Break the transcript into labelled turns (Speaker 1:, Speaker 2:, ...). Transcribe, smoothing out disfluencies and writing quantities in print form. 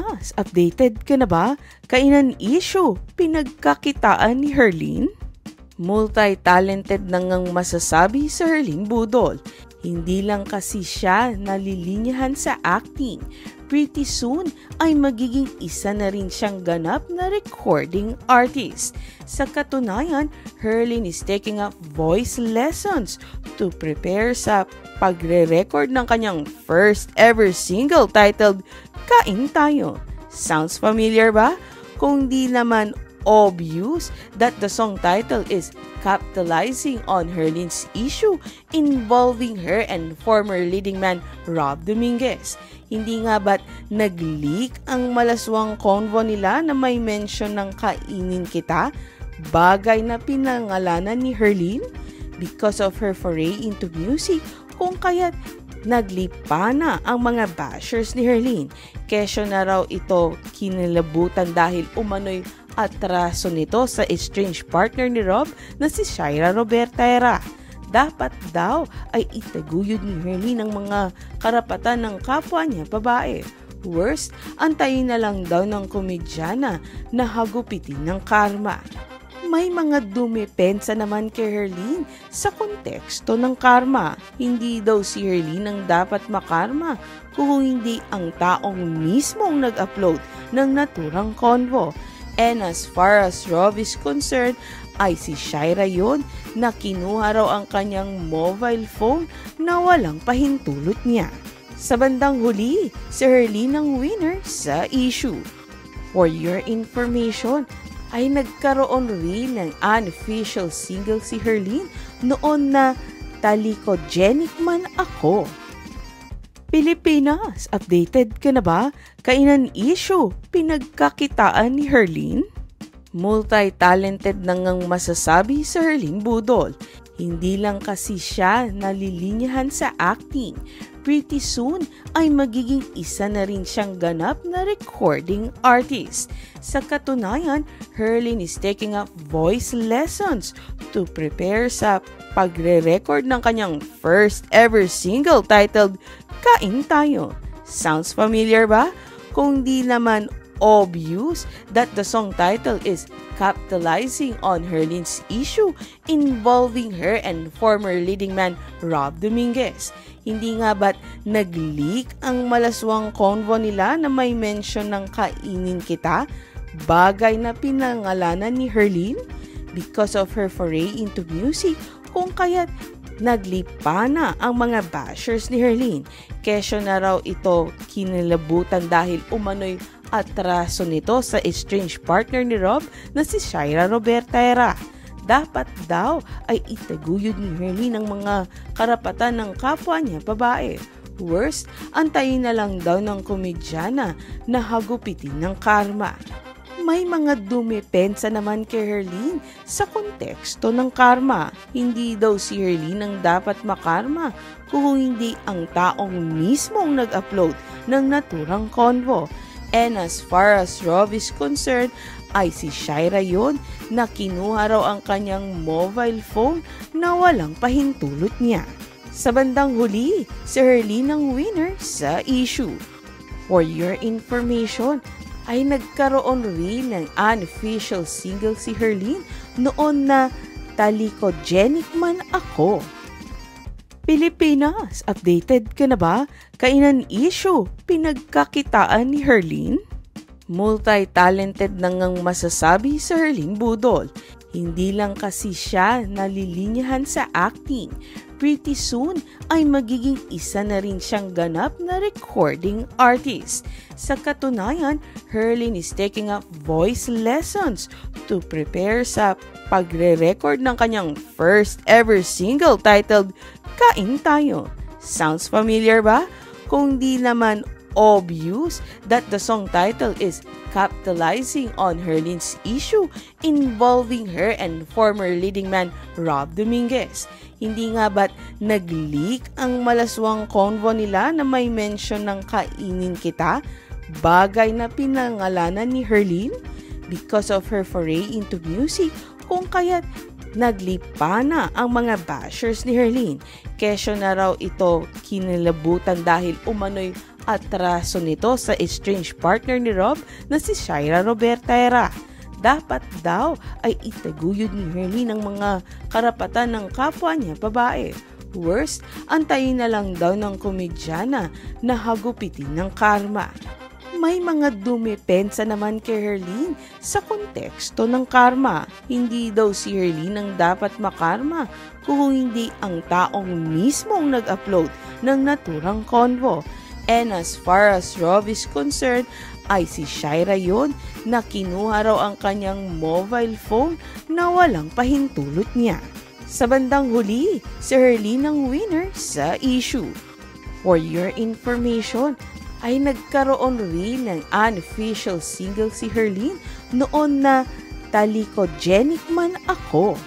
Speaker 1: Pilipinas, updated ka na ba? Kainan issue, pinagkakitaan ni Herlene? Multi-talented na ngang masasabi sa Herlene Budol. Hindi lang kasi siya nalilinyahan sa acting. Pretty soon ay magiging isa na rin siyang ganap na recording artist. Sa katunayan, Herlene is taking up voice lessons to prepare sa pagre-record ng kanyang first ever single titled Kain Tayo. Sounds familiar ba? Kung di naman obvious that the song title is capitalizing on Herlene's issue involving her and former leading man Rob Dominguez. Hindi nga ba't nag-leak ang malaswang convo nila na may mention ng kainin kita? Bagay na pinangalanan ni Herlene because of her foray into music, kung kaya't naglipa na ang mga bashers ni Herlene. Kesyo na raw ito kinilabutan dahil umano'y atraso nito sa estranged partner ni Rob na si Shaira Robertera. Dapat daw ay itaguyod ni Herlene ang mga karapatan ng kapwa niya babae. Worst, antayin na lang daw ng komedyana na hagupitin ng karma. May mga dumepensa naman kay Herlene sa konteksto ng karma. Hindi daw si Herlene ang dapat makarma kung hindi ang taong mismong nag-upload ng naturang convo. And as far as Rob is concerned, ay si Shaira yon na kinuha raw ang kanyang mobile phone na walang pahintulot niya. Sa bandang huli, si Herlene ang winner sa issue. For your information, ay nagkaroon rin ng unofficial single si Herlene noon na Talikogenic Man Ako. Pilipinas, updated ka na ba? Kainan issue, pinagkakitaan ni Herlene? Multi-talented na ngang masasabi sa Herlene Budol. Hindi lang kasi siya nalilinyahan sa acting. Pretty soon ay magiging isa na rin siyang ganap na recording artist. Sa katunayan, Herlene is taking up voice lessons to prepare sa pagre-record ng kanyang first ever single titled Kain Tayo. Sounds familiar ba? Kung di naman obvious that the song title is capitalizing on Herlene's issue involving her and former leading man Rob Dominguez. Hindi nga ba't nag-leak ang malaswang convo nila na may mention ng kainin kita? Bagay na pinangalanan ni Herlene because of her foray into music, kung kaya't naglipa na ang mga bashers ni Herlene. Kesyo na raw ito kinilabutan dahil umano'y atraso nito sa estranged partner ni Rob na si Shaira Robertera. Dapat daw ay itaguyod ni Herlene ang mga karapatan ng kapwa niya babae. Worst, antayin na lang daw ng komedyana na hagupitin ng karma. May mga dumepensa naman kay Herlene sa konteksto ng karma. Hindi daw si Herlene ang dapat makarma kung hindi ang taong mismong nag-upload ng naturang convo. And as far as Rob is concerned, ay si Shaira yon na kinuha raw ang kanyang mobile phone na walang pahintulot niya. Sa bandang huli, si Herlene ang winner sa issue. For your information, ay nagkaroon rin ng unofficial single si Herlene noon na Talikogenic Man Ako. Pilipinas, updated ka na ba? Kainan issue, pinagkakitaan ni Herlene? Multi-talented na ngang masasabi sa Herlene Budol. Hindi lang kasi siya nalilinyahan sa acting. Pretty soon ay magiging isa na rin siyang ganap na recording artist. Sa katunayan, Herlene is taking up voice lessons to prepare sa pagre-record ng kanyang first ever single titled Kain Tayo. Sounds familiar ba? Kung di naman obvious that the song title is capitalizing on Herlene's issue involving her and former leading man Rob Dominguez. Hindi nga ba't nag-leak ang malaswang convo nila na may mention ng kainin kita? Bagay na pinangalanan ni Herlene because of her foray into music, kung kaya't naglipa na ang mga bashers ni Herlene. Kesyo na raw ito kinilabutan dahil umano'y atraso nito sa estranged partner ni Rob na si Shaira Robertera. Dapat daw ay itaguyod ni Herlene ang mga karapatan ng kapwa niya babae. Worst, antayin na lang daw ng komedyana na hagupitin ng karma. May mga dumepensa naman kay Herlene sa konteksto ng karma. Hindi daw si Herlene ang dapat makarma kung hindi ang taong mismo ang nag-upload ng naturang convo. And as far as Rob is concerned, ay si Shaira yon na kinuha raw ang kanyang mobile phone na walang pahintulot niya. Sa bandang huli, si Herlene ang winner sa issue. For your information, ay nagkaroon rin ng unofficial single si Herlene noon na Talikogenic Man Ako.